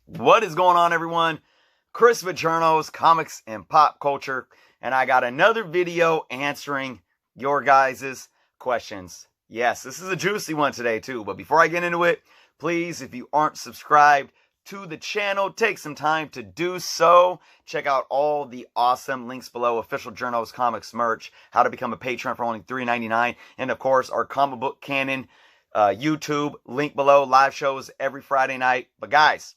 What is going on, everyone? Chris with Journos, Comics, and Pop Culture, and I got another video answering your guys' questions. Yes, this is a juicy one today too, but before I get into it, please, if you aren't subscribed to the channel, take some time to do so. Check out all the awesome links below, official Journos Comics merch, how to become a patron for only $3.99, and of course, our comic book canon YouTube, link below, live shows every Friday night. But guys,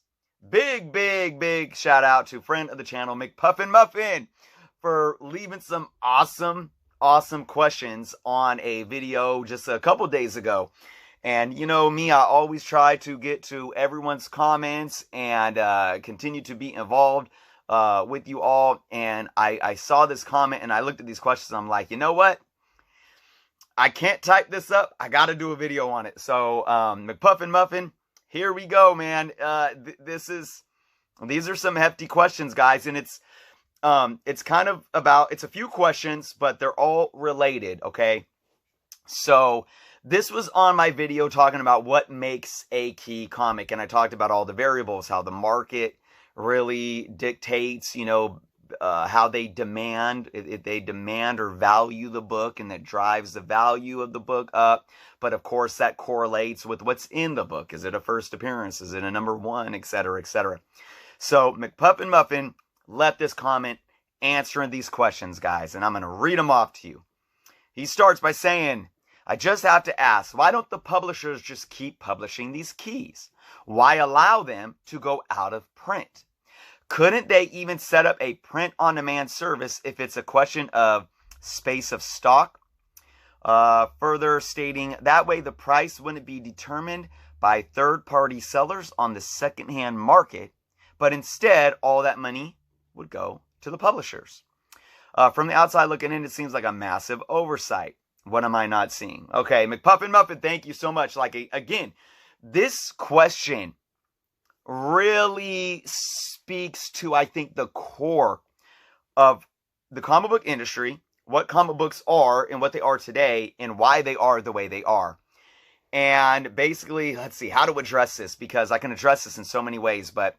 big shout out to friend of the channel, McPuffin Muffin, for leaving some awesome questions on a video just a couple days ago. And you know me, I always try to get to everyone's comments and continue to be involved with you all. And I saw this comment and I looked at these questions. And I'm like, you know what? I can't type this up. I got to do a video on it. So McPuffin Muffin, here we go, man. These are some hefty questions, guys, and it's kind of about, it's a few questions, but they're all related, okay? So this was on my video talking about what makes a key comic, and I talked about all the variables, how the market really dictates, you know, how they demand, if they demand or value the book, and that drives the value of the book up. But of course, that correlates with what's in the book. Is it a first appearance? Is it a number one? Etc., etc. So McPuffin Muffin left this comment answering these questions, guys, and I'm going to read them off to you. He starts by saying, I just have to ask, why don't the publishers just keep publishing these keys? Why allow them to go out of print? Couldn't they even set up a print-on-demand service if it's a question of space of stock? Further stating, that way the price wouldn't be determined by third-party sellers on the secondhand market, but instead all that money would go to the publishers. From the outside looking in, it seems like a massive oversight. What am I not seeing? Okay, McPuffin Muffin, thank you so much. Again, this question really speaks to, I think, the core of the comic book industry, what comic books are and what they are today, and why they are the way they are. And basically, let's see how to address this, because I can address this in so many ways, but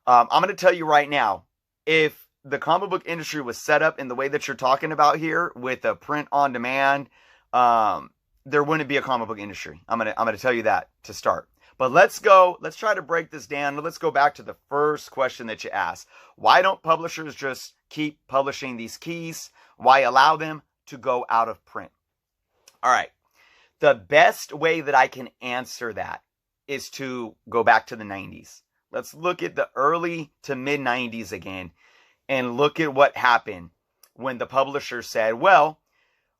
I'm going to tell you right now, if the comic book industry was set up in the way that you're talking about here, with a print on demand, there wouldn't be a comic book industry. I'm gonna tell you that to start. But let's try to break this down. Let's go back to the first question that you asked. Why don't publishers just keep publishing these keys? Why allow them to go out of print? All right. The best way that I can answer that is to go back to the 90s. Let's look at the early to mid 90s again and look at what happened when the publisher said, well,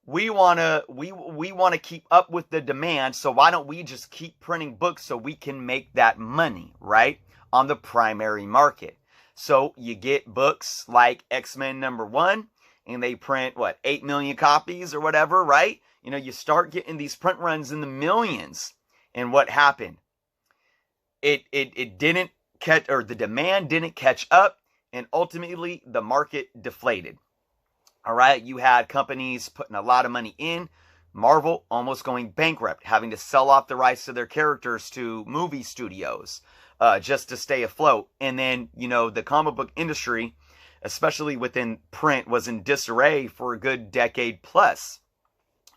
we want to keep up with the demand, so why don't we just keep printing books so we can make that money, right, on the primary market. So you get books like X-Men #1, and they print, 8 million copies or whatever, right? You know, you start getting these print runs in the millions. And what happened? It didn't catch, or the demand didn't catch up, and ultimately the market deflated. All right, you had companies putting a lot of money in, Marvel almost going bankrupt, having to sell off the rights to their characters to movie studios just to stay afloat. And then, you know, the comic book industry, especially within print, was in disarray for a good decade plus.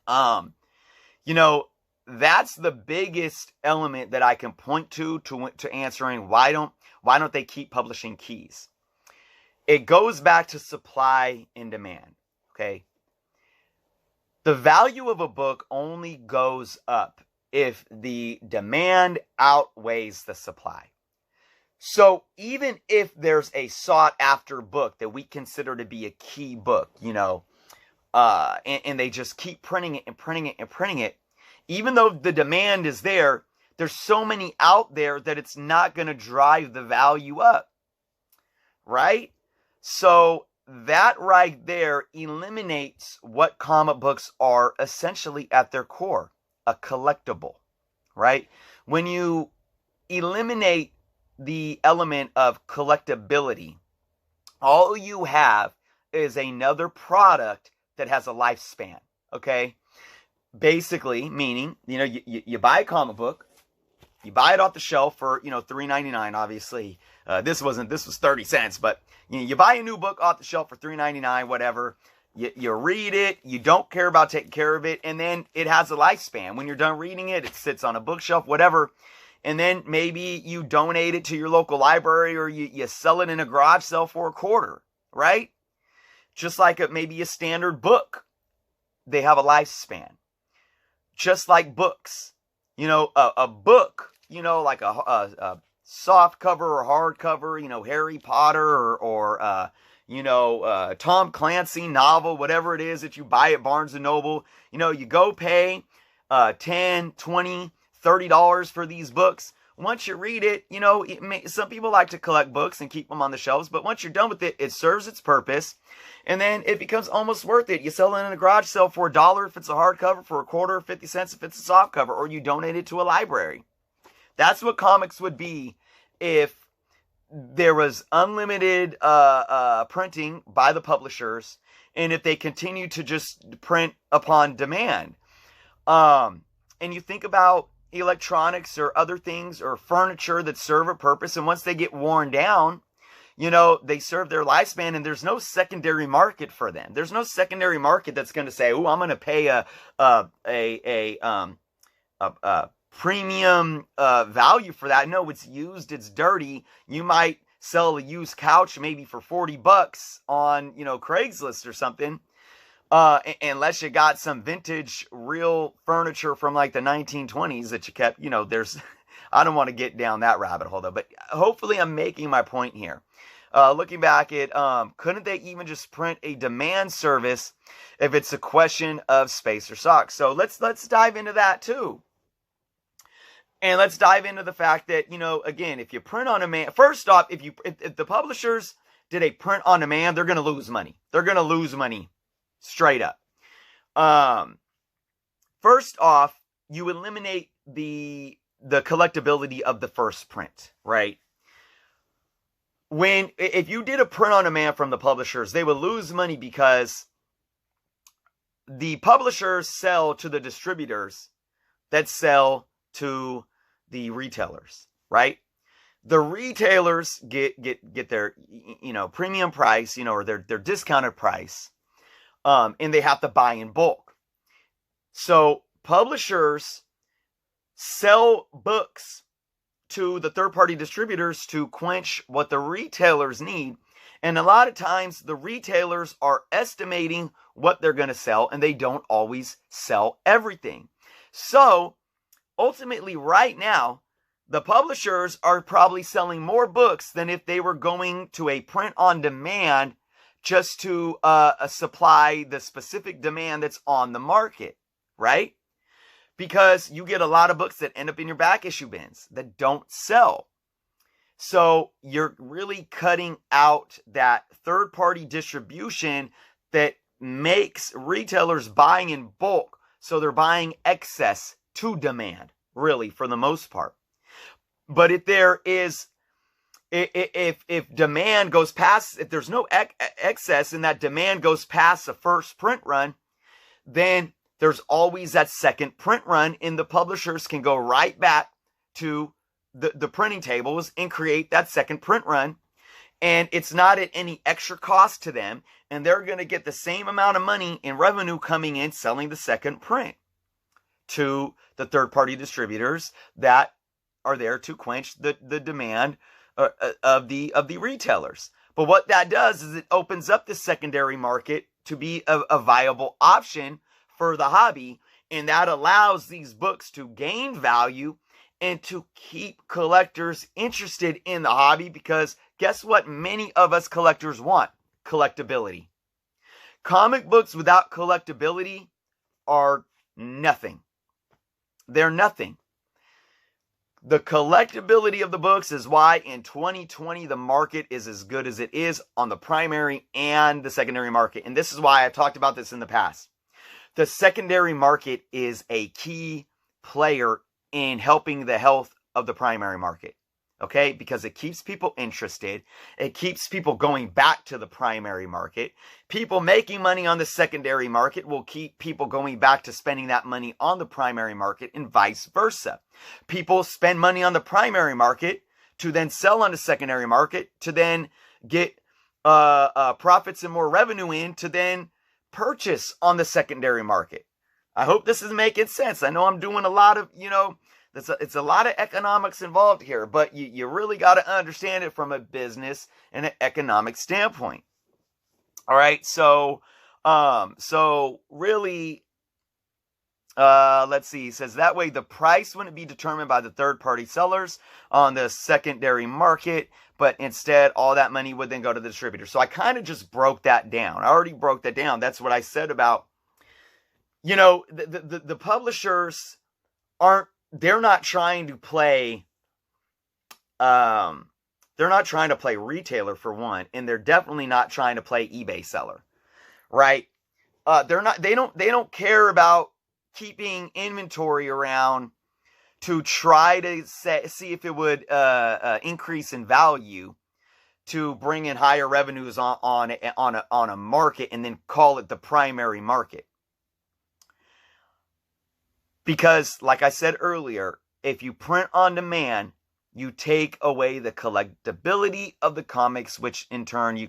You know, that's the biggest element that I can point to answering why don't they keep publishing keys. It goes back to supply and demand, okay? The value of a book only goes up if the demand outweighs the supply. So even if there's a sought-after book that we consider to be a key book, you know, and they just keep printing it and printing it and printing it, even though the demand is there, there's so many out there that it's not going to drive the value up, right? So that right there eliminates what comic books are essentially at their core, a collectible, right? When you eliminate the element of collectability, all you have is another product that has a lifespan, okay? Basically, meaning, you know, you buy a comic book, You buy it off the shelf for, $3.99, obviously. This was 30 cents, but you buy a new book off the shelf for $3.99, whatever. You read it, you don't care about taking care of it, and then it has a lifespan. When you're done reading it, it sits on a bookshelf, whatever. And then maybe you donate it to your local library, or you sell it in a garage sale for a quarter, right? Just like maybe a standard book. They have a lifespan. Just like books. A book, like a soft cover or hard cover, Harry Potter or Tom Clancy novel, whatever it is that you buy at Barnes & Noble. You go pay $10, $20, $30 for these books. Once you read it, some people like to collect books and keep them on the shelves, but once you're done with it, it serves its purpose, and then it becomes almost worth it. You sell it in a garage sale for $1 if it's a hardcover, for a quarter, 50 cents if it's a soft cover, or you donate it to a library. That's what comics would be if there was unlimited printing by the publishers, and if they continue to just print upon demand. And you think about electronics or other things or furniture that serve a purpose, and once they get worn down, they serve their lifespan, and there's no secondary market for them. There's no secondary market that's going to say, "Oh, I'm going to pay a premium value for that." No, it's used, it's dirty. You might sell a used couch maybe for $40 on Craigslist or something. Unless you got some vintage real furniture from like the 1920s that you kept, I don't want to get down that rabbit hole though, but hopefully I'm making my point here. Looking back at, couldn't they even just print a demand service if it's a question of space or stock? So let's dive into that too. And let's dive into the fact that, again, if you print on demand, first off, if the publishers did a print on demand, they're going to lose money. They're going to lose money. Straight up. First off, you eliminate the collectibility of the first print, right? If you did a print on demand from the publishers, they would lose money because the publishers sell to the distributors that sell to the retailers, right? The retailers get their premium price, or their discounted price. And they have to buy in bulk. So publishers sell books to the third-party distributors to quench what the retailers need. And a lot of times the retailers are estimating what they're going to sell, and they don't always sell everything. So ultimately right now, the publishers are probably selling more books than if they were going to a print on demand just to supply the specific demand that's on the market, right? Because you get a lot of books that end up in your back issue bins that don't sell. So you're really cutting out that third-party distribution that makes retailers buying in bulk. So they're buying excess to demand, really, for the most part. But if there is If demand goes past, if there's no excess and that demand goes past the first print run, then there's always that second print run, and the publishers can go right back to the printing tables and create that second print run. And it's not at any extra cost to them, and they're going to get the same amount of money in revenue coming in selling the second print to the third-party distributors that are there to quench the demand of the retailers. But what that does is it opens up the secondary market to be a viable option for the hobby, and that allows these books to gain value and to keep collectors interested in the hobby, because guess what many of us collectors want? Collectibility. Comic books without collectibility are nothing. They're nothing. The collectibility of the books is why in 2020 the market is as good as it is on the primary and the secondary market. And this is why I've talked about this in the past. The secondary market is a key player in helping the health of the primary market. Okay, because it keeps people interested. It keeps people going back to the primary market. People making money on the secondary market will keep people going back to spending that money on the primary market, and vice versa. People spend money on the primary market to then sell on the secondary market, to then get profits and more revenue in, to then purchase on the secondary market. I hope this is making sense. I know I'm doing a lot of, it's a lot of economics involved here, but you really got to understand it from a business and an economic standpoint. All right, so really, let's see. He says that way the price wouldn't be determined by the third-party sellers on the secondary market, but instead all that money would then go to the distributor. So I kind of just broke that down. I already broke that down. That's what I said about, the publishers they're not trying to play, they're not trying to play retailer for one, and they're definitely not trying to play eBay seller, right? They don't care about keeping inventory around to try to see if it would increase in value to bring in higher revenues on a market and then call it the primary market. Because, like I said earlier, if you print on demand, you take away the collectibility of the comics, which in turn you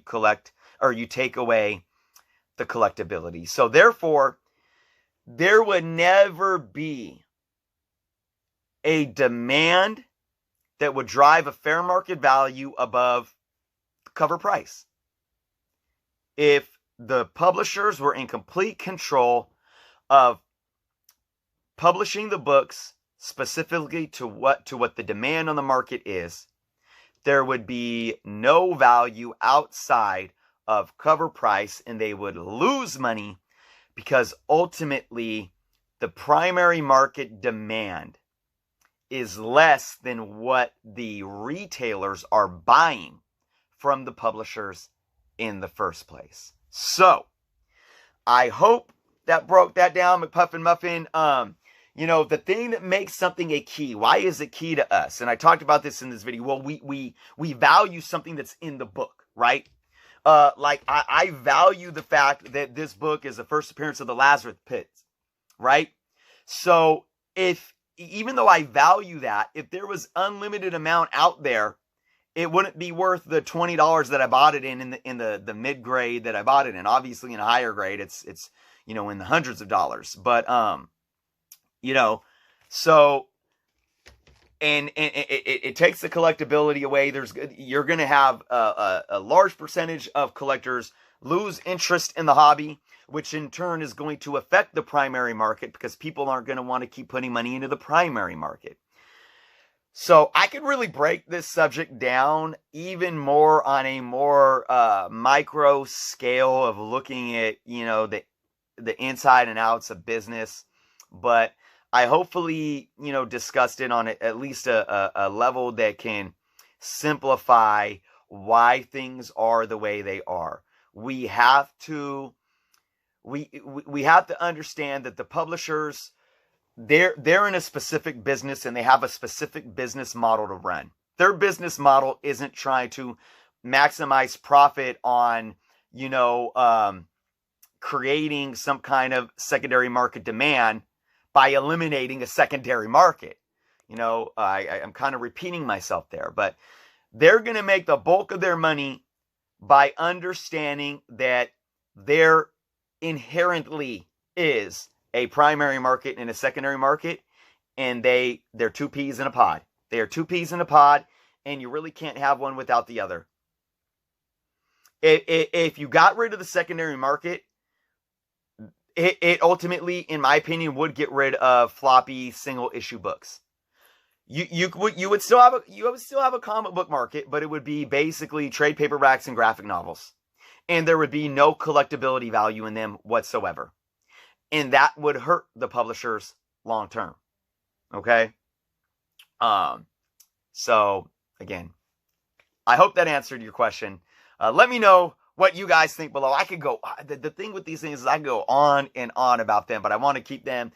take away the collectibility. So therefore, there would never be a demand that would drive a fair market value above cover price. If the publishers were in complete control of publishing the books specifically to what the demand on the market is, there would be no value outside of cover price, and they would lose money because ultimately the primary market demand is less than what the retailers are buying from the publishers in the first place. So I hope that broke that down, McPuffin Muffin. The thing that makes something a key, why is it key to us? And I talked about this in this video. Well, we value something that's in the book, right? I value the fact that this book is the first appearance of the Lazarus Pit, right? So even though I value that, if there was unlimited amount out there, it wouldn't be worth the $20 that I bought it in the mid grade that I bought it in. Obviously, in a higher grade, it's in the hundreds of dollars. But so and it takes the collectibility away. You're going to have a large percentage of collectors lose interest in the hobby, which in turn is going to affect the primary market because people aren't going to want to keep putting money into the primary market. So I could really break this subject down even more on a more micro scale of looking at, the inside and outs of business. But I hopefully, discussed it on at least a level that can simplify why things are the way they are. We have to understand that the publishers, they're in a specific business and they have a specific business model to run. Their business model isn't trying to maximize profit on, creating some kind of secondary market demand by eliminating a secondary market. I'm kind of repeating myself there, but they're going to make the bulk of their money by understanding that there inherently is a primary market and a secondary market, and they're two peas in a pod. They are two peas in a pod, and you really can't have one without the other. If you got rid of the secondary market, it ultimately, in my opinion, would get rid of floppy single issue books. You would still have a comic book market, but it would be basically trade paperbacks and graphic novels, and there would be no collectibility value in them whatsoever, and that would hurt the publishers long term. Okay. So again, I hope that answered your question. Let me know what you guys think below. I could go, the thing with these things is I can go on and on about them, but I want to keep them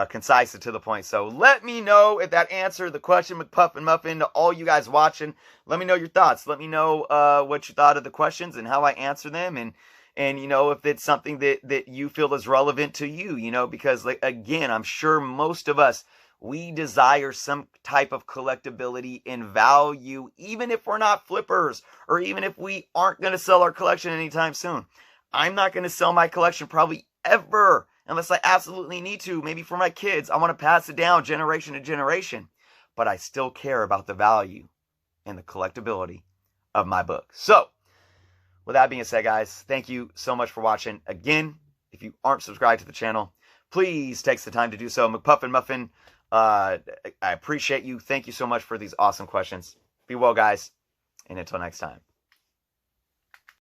concise and to the point. So let me know if that answered the question, McPuff and Muffin, to all you guys watching. Let me know your thoughts. Let me know what you thought of the questions and how I answer them, and you know, if it's something that you feel is relevant to you, you know, because like, again, I'm sure most of us, we desire some type of collectability and value, even if we're not flippers, or even if we aren't going to sell our collection anytime soon. I'm not going to sell my collection probably ever, unless I absolutely need to. Maybe for my kids, I want to pass it down generation to generation. But I still care about the value and the collectability of my book. So, with that being said, guys, thank you so much for watching. Again, if you aren't subscribed to the channel, please take the time to do so. McPuff and Muffin, I appreciate you. Thank you so much for these awesome questions. Be well, guys, and until next time.